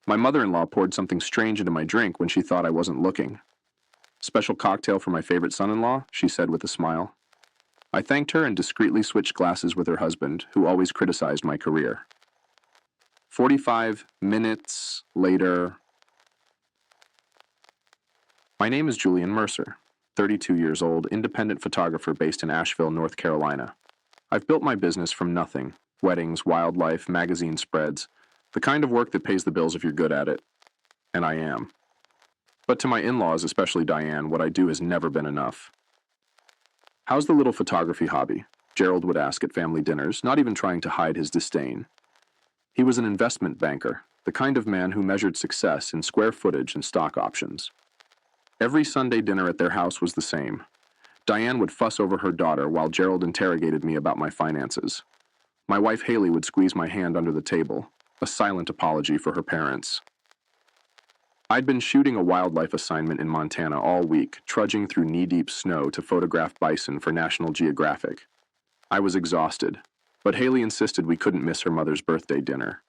My mother-in-law poured something strange into my drink when she thought I wasn't looking. Special cocktail for my favorite son-in-law, she said with a smile. I thanked her and discreetly switched glasses with her husband, who always criticized my career. 45 minutes later. My name is Julian Mercer, 32 years old, independent photographer based in Asheville, North Carolina. I've built my business from nothing: weddings, wildlife, magazine spreads, the kind of work that pays the bills if you're good at it. And I am. But to my in-laws, especially Diane, what I do has never been enough. How's the little photography hobby? Gerald would ask at family dinners, not even trying to hide his disdain. He was an investment banker, the kind of man who measured success in square footage and stock options. Every Sunday dinner at their house was the same. Diane would fuss over her daughter while Gerald interrogated me about my finances. My wife Haley would squeeze my hand under the table, a silent apology for her parents. I'd been shooting a wildlife assignment in Montana all week, trudging through knee-deep snow to photograph bison for National Geographic. I was exhausted, but Haley insisted we couldn't miss her mother's birthday dinner.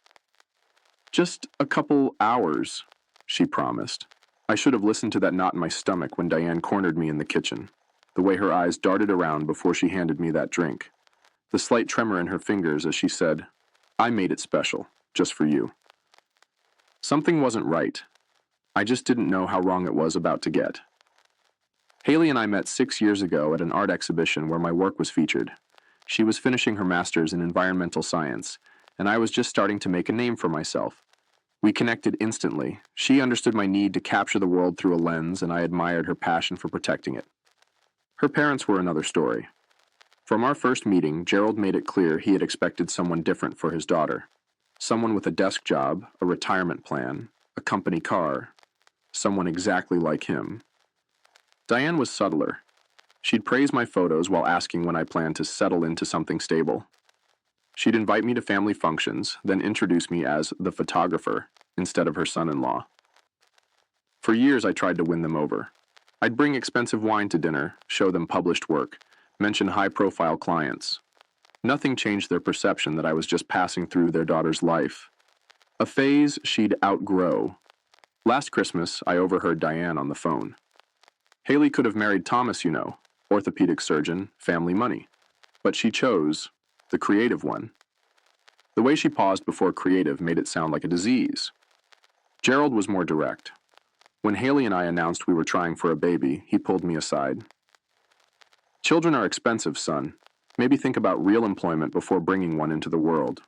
Just a couple hours, she promised. I should have listened to that knot in my stomach when Diane cornered me in the kitchen, the way her eyes darted around before she handed me that drink, the slight tremor in her fingers as she said, I made it special, just for you. Something wasn't right. I just didn't know how wrong it was about to get. Haley and I met 6 years ago at an art exhibition where my work was featured. She was finishing her master's in environmental science, and I was just starting to make a name for myself. We connected instantly. She understood my need to capture the world through a lens, and I admired her passion for protecting it. Her parents were another story. From our first meeting, Gerald made it clear he had expected someone different for his daughter. Someone with a desk job, a retirement plan, a company car. Someone exactly like him. Diane was subtler. She'd praise my photos while asking when I planned to settle into something stable. She'd invite me to family functions, then introduce me as the photographer instead of her son-in-law. For years, I tried to win them over. I'd bring expensive wine to dinner, show them published work, mention high-profile clients. Nothing changed their perception that I was just passing through their daughter's life. A phase she'd outgrow. Last Christmas, I overheard Diane on the phone. Haley could have married Thomas, you know, orthopedic surgeon, family money. But she chose the creative one. The way she paused before creative made it sound like a disease. Gerald was more direct. When Haley and I announced we were trying for a baby, he pulled me aside. Children are expensive, son. Maybe think about real employment before bringing one into the world.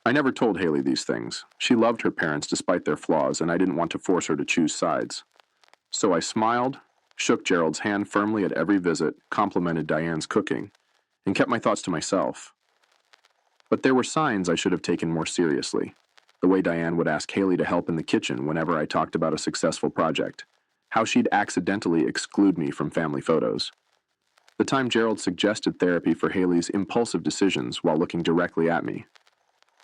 I never told Haley these things. She loved her parents despite their flaws, and I didn't want to force her to choose sides. So I smiled, shook Gerald's hand firmly at every visit, complimented Diane's cooking, and kept my thoughts to myself. But there were signs I should have taken more seriously. The way Diane would ask Haley to help in the kitchen whenever I talked about a successful project. How she'd accidentally exclude me from family photos. The time Gerald suggested therapy for Haley's impulsive decisions while looking directly at me.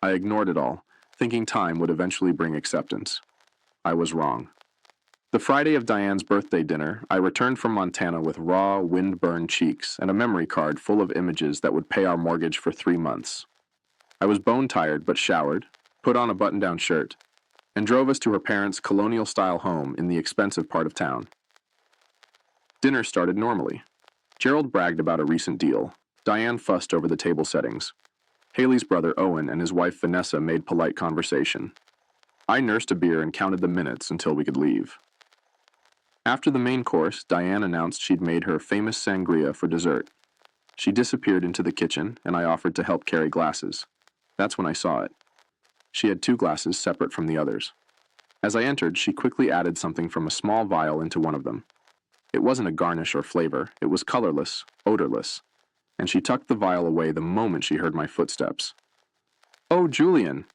I ignored it all, thinking time would eventually bring acceptance. I was wrong. The Friday of Diane's birthday dinner, I returned from Montana with raw, wind-burned cheeks and a memory card full of images that would pay our mortgage for 3 months. I was bone-tired but showered, put on a button-down shirt, and drove us to her parents' colonial-style home in the expensive part of town. Dinner started normally. Gerald bragged about a recent deal. Diane fussed over the table settings. Haley's brother Owen and his wife Vanessa made polite conversation. I nursed a beer and counted the minutes until we could leave. After the main course, Diane announced she'd made her famous sangria for dessert. She disappeared into the kitchen, and I offered to help carry glasses. That's when I saw it. She had 2 glasses separate from the others. As I entered, she quickly added something from a small vial into one of them. It wasn't a garnish or flavor. It was colorless, odorless, and she tucked the vial away the moment she heard my footsteps. "Oh, Julian."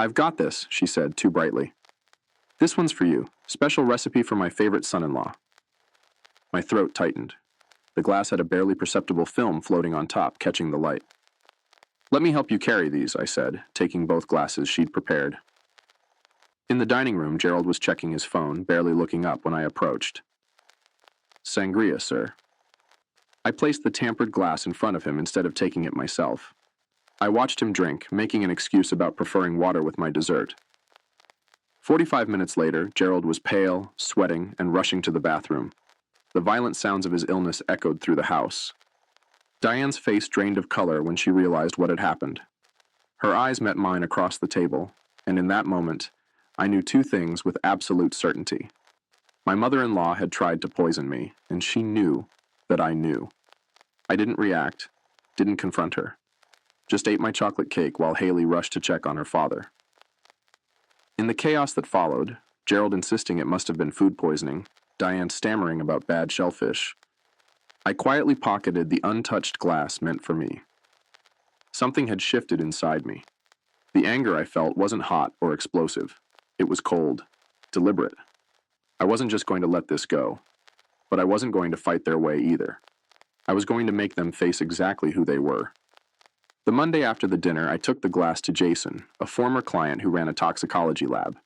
"I've got this," she said, too brightly. "This one's for you. Special recipe for my favorite son-in-law." My throat tightened. The glass had a barely perceptible film floating on top, catching the light. "Let me help you carry these," I said, taking both glasses she'd prepared. In the dining room, Gerald was checking his phone, barely looking up when I approached. "Sangria, sir." I placed the tampered glass in front of him instead of taking it myself. I watched him drink, making an excuse about preferring water with my dessert. 45 minutes later, Gerald was pale, sweating, and rushing to the bathroom. The violent sounds of his illness echoed through the house. Diane's face drained of color when she realized what had happened. Her eyes met mine across the table, and in that moment, I knew two things with absolute certainty. My mother-in-law had tried to poison me, and she knew that I knew. I didn't react, didn't confront her. Just ate my chocolate cake while Haley rushed to check on her father. In the chaos that followed, Gerald insisting it must have been food poisoning, Diane stammering about bad shellfish, I quietly pocketed the untouched glass meant for me. Something had shifted inside me. The anger I felt wasn't hot or explosive. It was cold, deliberate. I wasn't just going to let this go, but I wasn't going to fight their way either. I was going to make them face exactly who they were. The Monday after the dinner, I took the glass to Jason, a former client who ran a toxicology lab.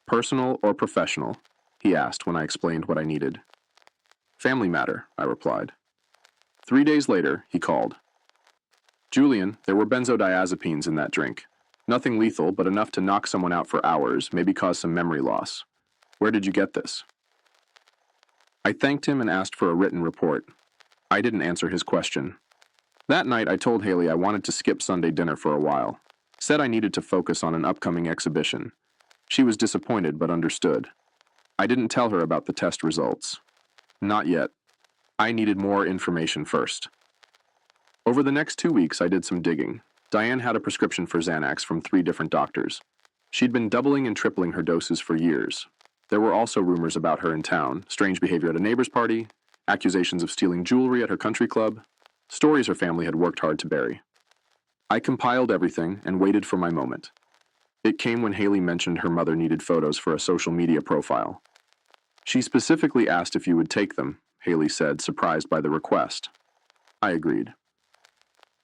"Personal or professional?" he asked when I explained what I needed. "Family matter," I replied. 3 days later, he called. "Julian, there were benzodiazepines in that drink. Nothing lethal, but enough to knock someone out for hours, maybe cause some memory loss. Where did you get this?" I thanked him and asked for a written report. I didn't answer his question. That night, I told Haley I wanted to skip Sunday dinner for a while. Said I needed to focus on an upcoming exhibition. She was disappointed but understood. I didn't tell her about the test results. Not yet. I needed more information first. Over the next 2 weeks, I did some digging. Diane had a prescription for Xanax from 3 different doctors. She'd been doubling and tripling her doses for years. There were also rumors about her in town, strange behavior at a neighbor's party, accusations of stealing jewelry at her country club, stories her family had worked hard to bury. I compiled everything and waited for my moment. It came when Haley mentioned her mother needed photos for a social media profile. "She specifically asked if you would take them," Haley said, surprised by the request. I agreed.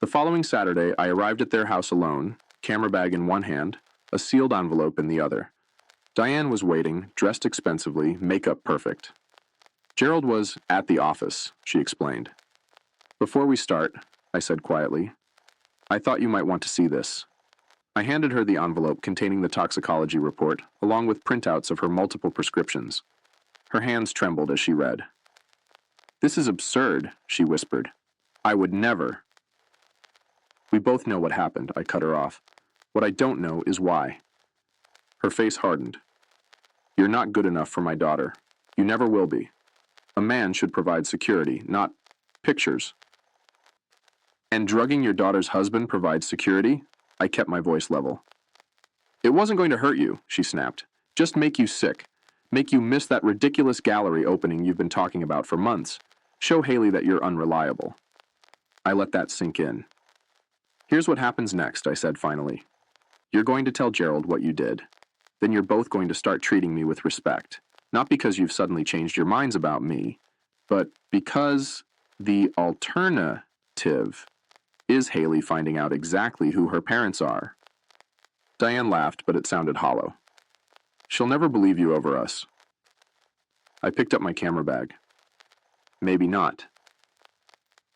The following Saturday, I arrived at their house alone, camera bag in one hand, a sealed envelope in the other. Diane was waiting, dressed expensively, makeup perfect. "Gerald was at the office," she explained. "Before we start," I said quietly, "I thought you might want to see this." I handed her the envelope containing the toxicology report, along with printouts of her multiple prescriptions. Her hands trembled as she read. "This is absurd," she whispered. "I would never." "We both know what happened," I cut her off. "What I don't know is why." Her face hardened. "You're not good enough for my daughter. You never will be. A man should provide security, not pictures." "And drugging your daughter's husband provides security?" I kept my voice level. "It wasn't going to hurt you," she snapped. "Just make you sick. Make you miss that ridiculous gallery opening you've been talking about for months. Show Haley that you're unreliable." I let that sink in. "Here's what happens next," I said finally. "You're going to tell Gerald what you did. Then you're both going to start treating me with respect. Not because you've suddenly changed your minds about me, but because the alternative is Haley finding out exactly who her parents are." Diane laughed, but it sounded hollow. "She'll never believe you over us." I picked up my camera bag. "Maybe not.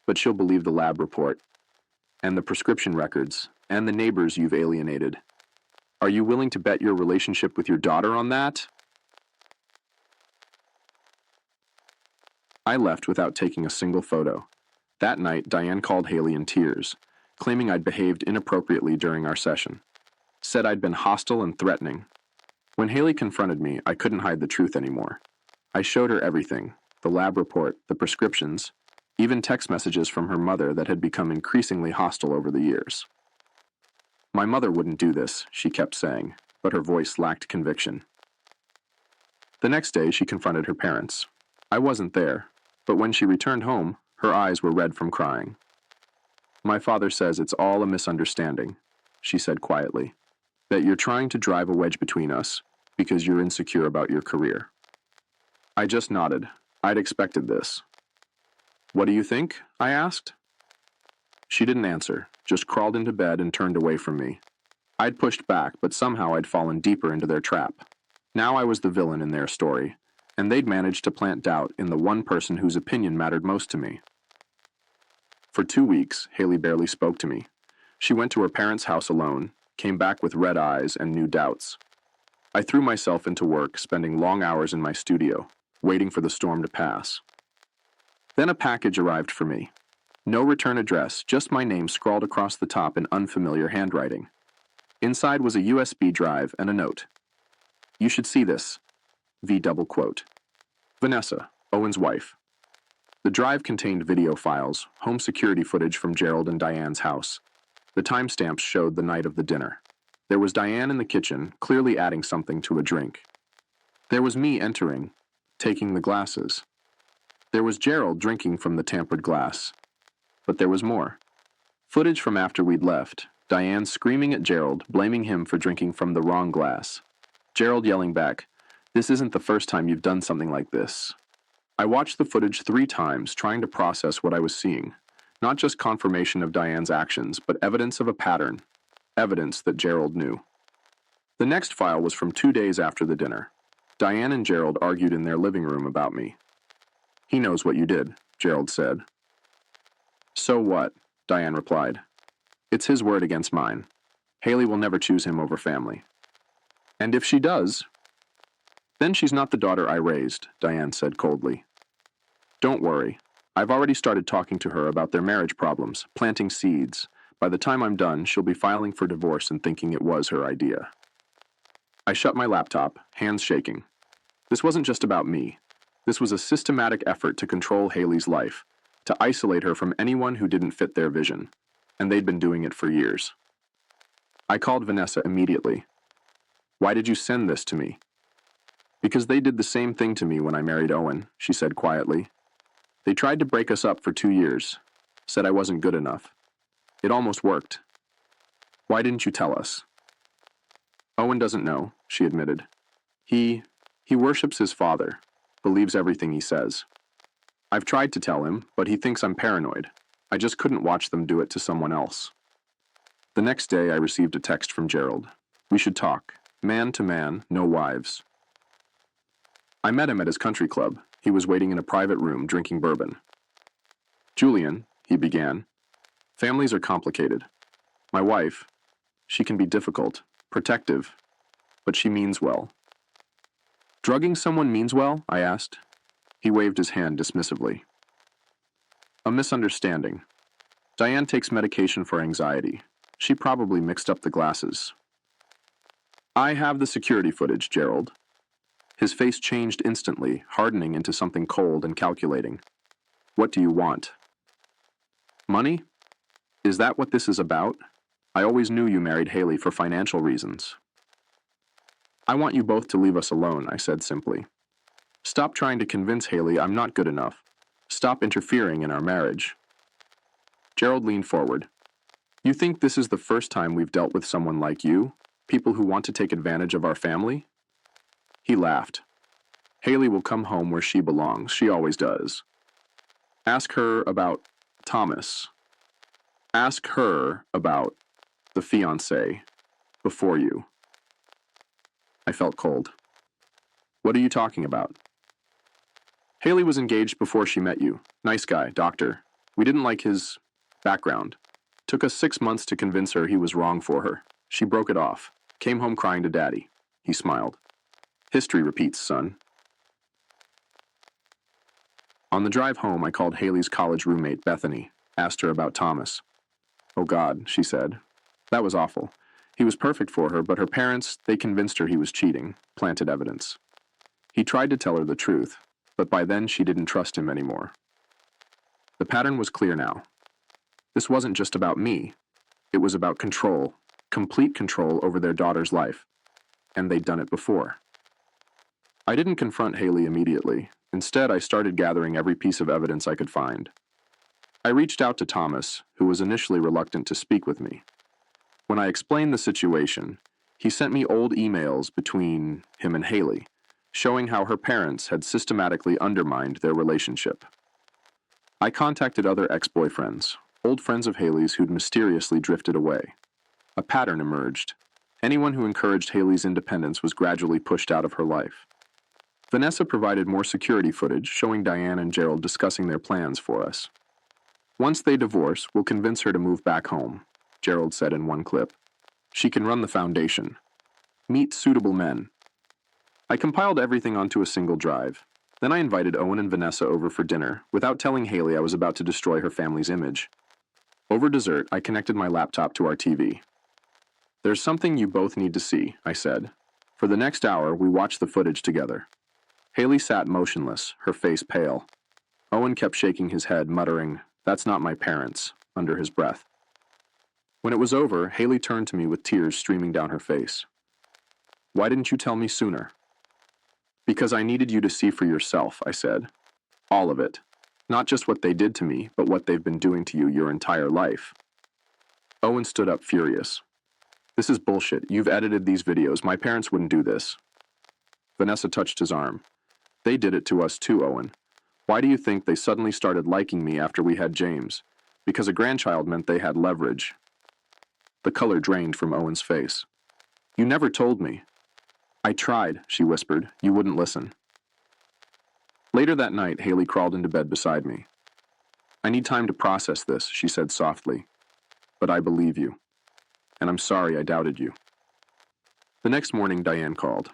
But she'll believe the lab report, and the prescription records, and the neighbors you've alienated. Are you willing to bet your relationship with your daughter on that?" I left without taking a single photo. That night, Diane called Haley in tears, claiming I'd behaved inappropriately during our session. Said I'd been hostile and threatening. When Haley confronted me, I couldn't hide the truth anymore. I showed her everything, the lab report, the prescriptions, even text messages from her mother that had become increasingly hostile over the years. "My mother wouldn't do this," she kept saying, but her voice lacked conviction. The next day, she confronted her parents. I wasn't there, but when she returned home, her eyes were red from crying. "My father says it's all a misunderstanding," she said quietly, "that you're trying to drive a wedge between us because you're insecure about your career." I just nodded. I'd expected this. "What do you think?" I asked. She didn't answer, just crawled into bed and turned away from me. I'd pushed back, but somehow I'd fallen deeper into their trap. Now I was the villain in their story, and they'd managed to plant doubt in the one person whose opinion mattered most to me. For 2 weeks, Haley barely spoke to me. She went to her parents' house alone, came back with red eyes and new doubts. I threw myself into work, spending long hours in my studio, waiting for the storm to pass. Then a package arrived for me. No return address, just my name scrawled across the top in unfamiliar handwriting. Inside was a USB drive and a note. "You should see this." V double quote. Vanessa, Owen's wife. The drive contained video files, home security footage from Gerald and Diane's house. The timestamps showed the night of the dinner. There was Diane in the kitchen, clearly adding something to a drink. There was me entering, taking the glasses. There was Gerald drinking from the tampered glass. But there was more. Footage from after we'd left, Diane screaming at Gerald, blaming him for drinking from the wrong glass. Gerald yelling back, "This isn't the first time you've done something like this." I watched the footage 3 times, trying to process what I was seeing. Not just confirmation of Diane's actions, but evidence of a pattern. Evidence that Gerald knew. The next file was from 2 days after the dinner. Diane and Gerald argued in their living room about me. "He knows what you did," Gerald said. "So what?" Diane replied. "It's his word against mine. Haley will never choose him over family." "And if she does?" "Then she's not the daughter I raised," Diane said coldly. "Don't worry. I've already started talking to her about their marriage problems, planting seeds. By the time I'm done, she'll be filing for divorce and thinking it was her idea." I shut my laptop, hands shaking. This wasn't just about me. This was a systematic effort to control Haley's life, to isolate her from anyone who didn't fit their vision, and they'd been doing it for years. I called Vanessa immediately. "Why did you send this to me?" "Because they did the same thing to me when I married Owen," she said quietly. "They tried to break us up for 2 years, said I wasn't good enough. It almost worked. Why didn't you tell us?" "Owen doesn't know," she admitted. He worships his father, believes everything he says. I've tried to tell him, but he thinks I'm paranoid. I just couldn't watch them do it to someone else." The next day I received a text from Gerald. "We should talk. Man to man, no wives." I met him at his country club. He was waiting in a private room drinking bourbon. "Julian," he began, "families are complicated. My wife, she can be difficult, protective, but she means well." "Drugging someone means well?" I asked. He waved his hand dismissively. "A misunderstanding. Diane takes medication for anxiety. She probably mixed up the glasses." "I have the security footage, Gerald." His face changed instantly, hardening into something cold and calculating. "What do you want?" "Money? Is that what this is about? I always knew you married Haley for financial reasons." "I want you both to leave us alone," I said simply. "Stop trying to convince Haley I'm not good enough. Stop interfering in our marriage." Gerald leaned forward. "You think this is the first time we've dealt with someone like you? People who want to take advantage of our family?" He laughed. "Haley will come home where she belongs. She always does. Ask her about Thomas. Ask her about the fiancé before you." I felt cold. "What are you talking about?" "Haley was engaged before she met you. Nice guy, doctor. We didn't like his background. Took us 6 months to convince her he was wrong for her. She broke it off. Came home crying to Daddy." He smiled. "History repeats, son." On the drive home, I called Haley's college roommate, Bethany, asked her about Thomas. "Oh God," she said. "That was awful. He was perfect for her, but her parents, they convinced her he was cheating, planted evidence. He tried to tell her the truth, but by then she didn't trust him anymore." The pattern was clear now. This wasn't just about me. It was about control, complete control over their daughter's life. And they'd done it before. I didn't confront Haley immediately. Instead, I started gathering every piece of evidence I could find. I reached out to Thomas, who was initially reluctant to speak with me. When I explained the situation, he sent me old emails between him and Haley, showing how her parents had systematically undermined their relationship. I contacted other ex-boyfriends, old friends of Haley's who'd mysteriously drifted away. A pattern emerged. Anyone who encouraged Haley's independence was gradually pushed out of her life. Vanessa provided more security footage showing Diane and Gerald discussing their plans for us. "Once they divorce, we'll convince her to move back home," Gerald said in one clip. "She can run the foundation. Meet suitable men. I compiled everything onto a single drive. Then I invited Owen and Vanessa over for dinner, without telling Haley I was about to destroy her family's image. Over dessert, I connected my laptop to our TV. "There's something you both need to see," I said. For the next hour, we watched the footage together. Haley sat motionless, her face pale. Owen kept shaking his head, muttering, "That's not my parents," under his breath. When it was over, Haley turned to me with tears streaming down her face. "Why didn't you tell me sooner?" "Because I needed you to see for yourself," I said. "All of it. Not just what they did to me, but what they've been doing to you your entire life." Owen stood up furious. "This is bullshit. You've edited these videos. My parents wouldn't do this." Vanessa touched his arm. "They did it to us too, Owen. Why do you think they suddenly started liking me after we had James? Because a grandchild meant they had leverage." The color drained from Owen's face. "You never told me." "I tried," she whispered. "You wouldn't listen." Later that night, Haley crawled into bed beside me. "I need time to process this," she said softly. "But I believe you. And I'm sorry I doubted you." The next morning, Diane called.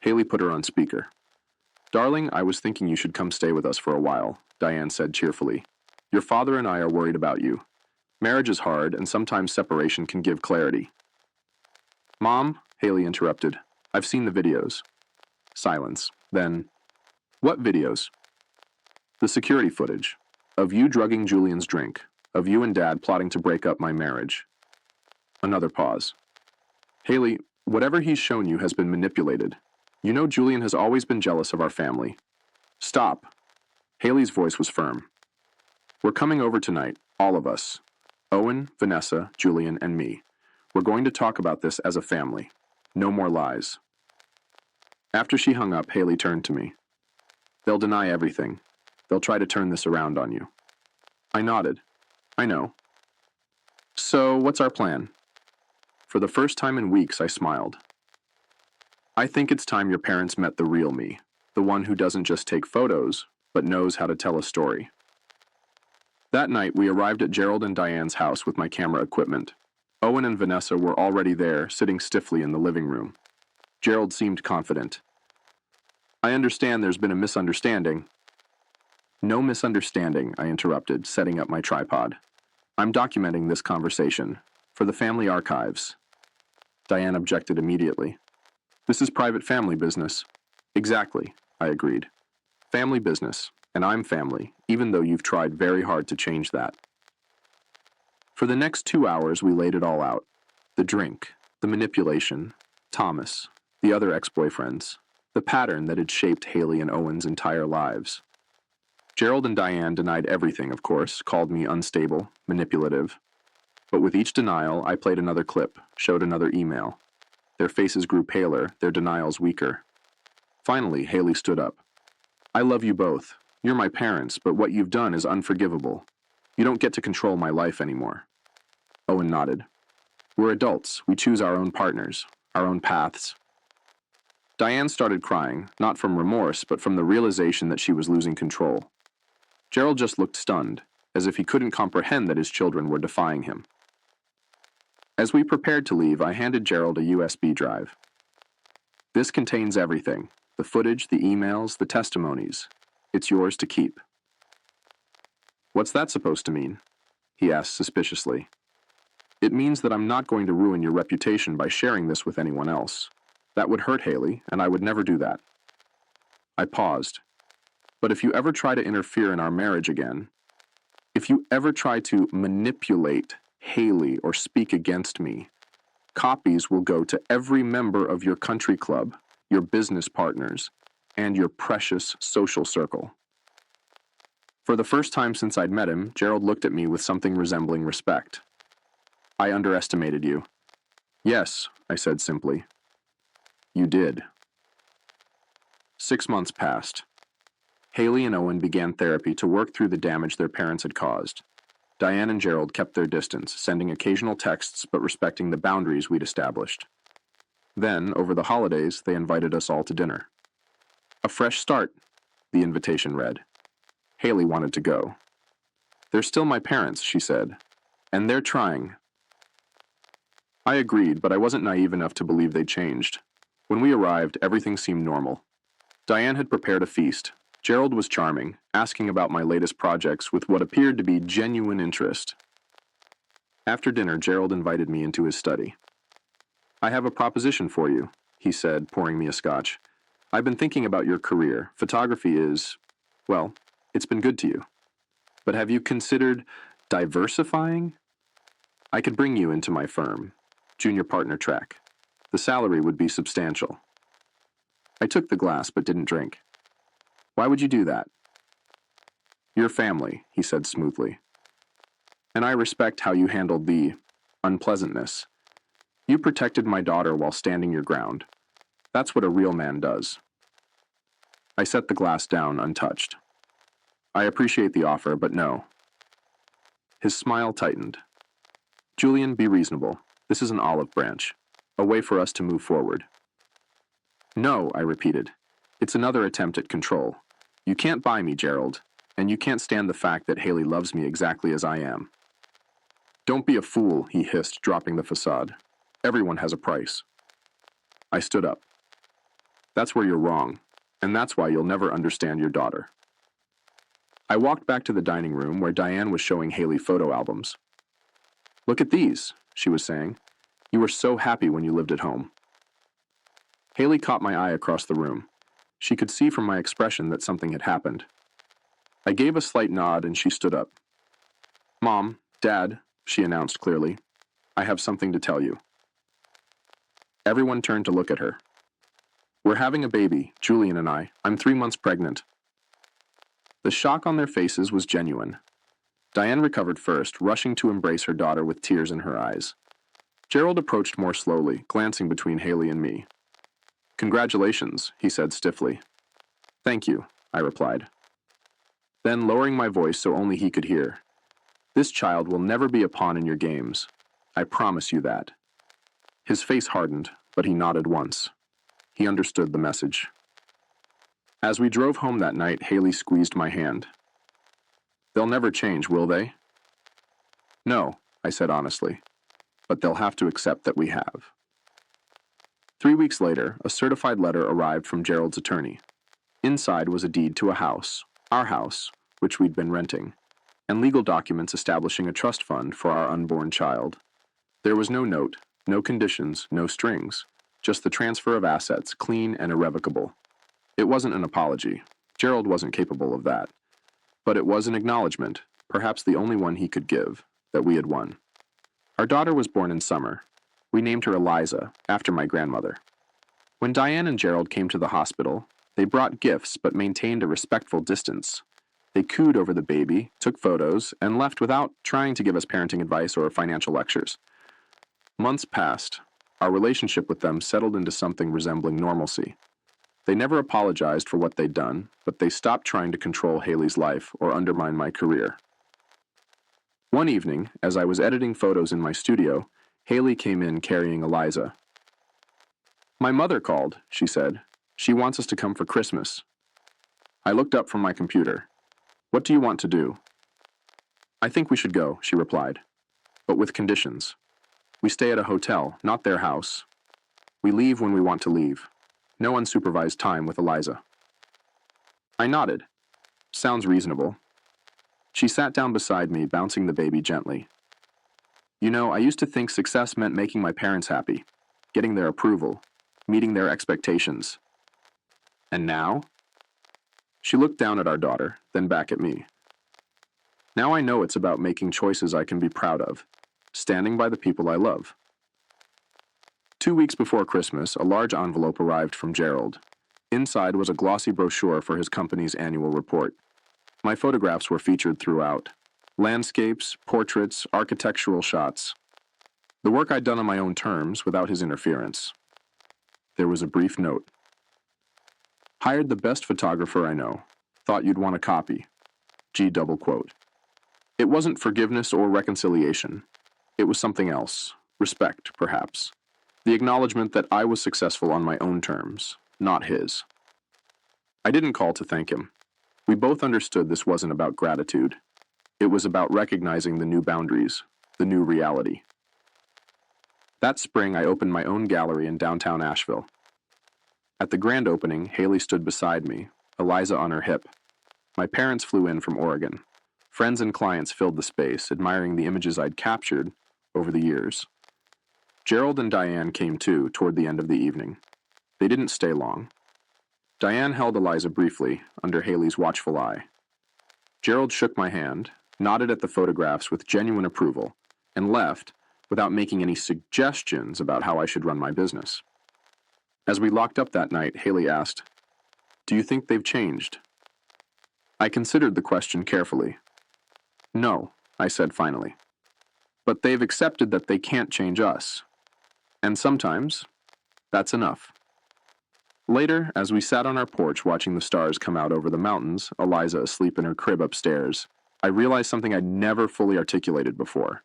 Haley put her on speaker. "Darling, I was thinking you should come stay with us for a while," Diane said cheerfully. "Your father and I are worried about you. Marriage is hard, and sometimes separation can give clarity." "Mom," Haley interrupted, "I've seen the videos." Silence. Then, "What videos?" "The security footage. Of you drugging Julian's drink. Of you and Dad plotting to break up my marriage." Another pause. "Haley, whatever he's shown you has been manipulated. You know Julian has always been jealous of our family." "Stop." Haley's voice was firm. "We're coming over tonight, all of us. Owen, Vanessa, Julian, and me. We're going to talk about this as a family. No more lies." After she hung up, Haley turned to me. "They'll deny everything. They'll try to turn this around on you." I nodded. "I know." "So, what's our plan?" For the first time in weeks, I smiled. "I think it's time your parents met the real me, the one who doesn't just take photos, but knows how to tell a story." That night, we arrived at Gerald and Diane's house with my camera equipment. Owen and Vanessa were already there, sitting stiffly in the living room. Gerald seemed confident. "I understand there's been a misunderstanding." "No misunderstanding," I interrupted, setting up my tripod. "I'm documenting this conversation for the family archives." Diane objected immediately. "This is private family business." "Exactly," I agreed. "Family business, and I'm family, even though you've tried very hard to change that." For the next 2 hours, we laid it all out. The drink, the manipulation, Thomas, the other ex-boyfriends, the pattern that had shaped Haley and Owen's entire lives. Gerald and Diane denied everything, of course, called me unstable, manipulative. But with each denial, I played another clip, showed another email. Their faces grew paler, their denials weaker. Finally, Haley stood up. "I love you both. You're my parents, but what you've done is unforgivable. You don't get to control my life anymore." Owen nodded. "We're adults. We choose our own partners, our own paths." Diane started crying, not from remorse, but from the realization that she was losing control. Gerald just looked stunned, as if he couldn't comprehend that his children were defying him. As we prepared to leave, I handed Gerald a USB drive. "This contains everything, the footage, the emails, the testimonies. It's yours to keep." "What's that supposed to mean?" he asked suspiciously. "It means that I'm not going to ruin your reputation by sharing this with anyone else. That would hurt Haley, and I would never do that." I paused. "But if you ever try to interfere in our marriage again, if you ever try to manipulate Haley or speak against me, copies will go to every member of your country club, your business partners, and your precious social circle." For the first time since I'd met him, Gerald looked at me with something resembling respect. "I underestimated you." "Yes," I said simply. "You did." 6 months passed. Haley and Owen began therapy to work through the damage their parents had caused. Diane and Gerald kept their distance, sending occasional texts but respecting the boundaries we'd established. Then, over the holidays, they invited us all to dinner. "A fresh start," the invitation read. Haley wanted to go. "They're still my parents," she said, "and they're trying." I agreed, but I wasn't naive enough to believe they'd changed. When we arrived, everything seemed normal. Diane had prepared a feast. Gerald was charming, asking about my latest projects with what appeared to be genuine interest. After dinner, Gerald invited me into his study. "I have a proposition for you," he said, pouring me a scotch. "I've been thinking about your career. Photography is, well, it's been good to you. But have you considered diversifying? I could bring you into my firm, junior partner track. The salary would be substantial." I took the glass but didn't drink. "Why would you do that?" "Your family," he said smoothly. "And I respect how you handled the unpleasantness. You protected my daughter while standing your ground. That's what a real man does." I set the glass down untouched. "I appreciate the offer, but no." His smile tightened. "Julian, be reasonable. This is an olive branch, a way for us to move forward." "No," I repeated. "It's another attempt at control. You can't buy me, Gerald, and you can't stand the fact that Haley loves me exactly as I am." "Don't be a fool," he hissed, dropping the facade. "Everyone has a price." I stood up. "That's where you're wrong, and that's why you'll never understand your daughter." I walked back to the dining room where Diane was showing Haley photo albums. "Look at these," she was saying. "You were so happy when you lived at home." Haley caught my eye across the room. She could see from my expression that something had happened. I gave a slight nod and she stood up. "Mom, Dad," she announced clearly, "I have something to tell you." Everyone turned to look at her. "We're having a baby, Julian and I. I'm 3 months pregnant." The shock on their faces was genuine. Diane recovered first, rushing to embrace her daughter with tears in her eyes. Gerald approached more slowly, glancing between Haley and me. "Congratulations," he said stiffly. "Thank you," I replied. Then, lowering my voice so only he could hear, "This child will never be a pawn in your games. I promise you that." His face hardened, but he nodded once. He understood the message. As we drove home that night, Haley squeezed my hand. "They'll never change, will they?" "No," I said honestly, "but they'll have to accept that we have." 3 weeks later, a certified letter arrived from Gerald's attorney. Inside was a deed to a house, our house, which we'd been renting, and legal documents establishing a trust fund for our unborn child. There was no note, no conditions, no strings, just the transfer of assets, clean and irrevocable. It wasn't an apology. Gerald wasn't capable of that. But it was an acknowledgement, perhaps the only one he could give, that we had won. Our daughter was born in summer. We named her Eliza, after my grandmother. When Diane and Gerald came to the hospital, they brought gifts but maintained a respectful distance. They cooed over the baby, took photos, and left without trying to give us parenting advice or financial lectures. Months passed. Our relationship with them settled into something resembling normalcy. They never apologized for what they'd done, but they stopped trying to control Haley's life or undermine my career. One evening, as I was editing photos in my studio, Haley came in carrying Eliza. "My mother called," she said. "She wants us to come for Christmas." I looked up from my computer. "What do you want to do?" "I think we should go," she replied, "but with conditions. We stay at a hotel, not their house. We leave when we want to leave. No unsupervised time with Eliza." I nodded. "Sounds reasonable." She sat down beside me, bouncing the baby gently. "You know, I used to think success meant making my parents happy, getting their approval, meeting their expectations. And now?" She looked down at our daughter, then back at me. "Now I know it's about making choices I can be proud of, standing by the people I love." 2 weeks before Christmas, a large envelope arrived from Gerald. Inside was a glossy brochure for his company's annual report. My photographs were featured throughout. Landscapes, portraits, architectural shots. The work I'd done on my own terms, without his interference. There was a brief note. "Hired the best photographer I know. Thought you'd want a copy. G double quote." It wasn't forgiveness or reconciliation. It was something else. Respect, perhaps. The acknowledgement that I was successful on my own terms, not his. I didn't call to thank him. We both understood this wasn't about gratitude. It was about recognizing the new boundaries, the new reality. That spring, I opened my own gallery in downtown Asheville. At the grand opening, Haley stood beside me, Eliza on her hip. My parents flew in from Oregon. Friends and clients filled the space, admiring the images I'd captured over the years. Gerald and Diane came too toward the end of the evening. They didn't stay long. Diane held Eliza briefly, under Haley's watchful eye. Gerald shook my hand, nodded at the photographs with genuine approval, and left without making any suggestions about how I should run my business. As we locked up that night, Haley asked, "Do you think they've changed?" I considered the question carefully. "No," I said finally. "But they've accepted that they can't change us. And sometimes, that's enough." Later, as we sat on our porch watching the stars come out over the mountains, Eliza asleep in her crib upstairs, I realized something I'd never fully articulated before.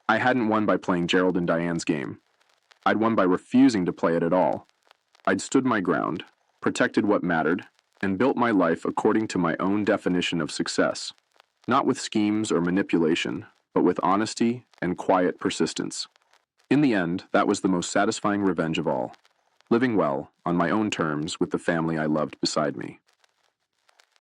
I hadn't won by playing Gerald and Diane's game. I'd won by refusing to play it at all. I'd stood my ground, protected what mattered, and built my life according to my own definition of success. Not with schemes or manipulation, but with honesty and quiet persistence. In the end, that was the most satisfying revenge of all. Living well, on my own terms, with the family I loved beside me.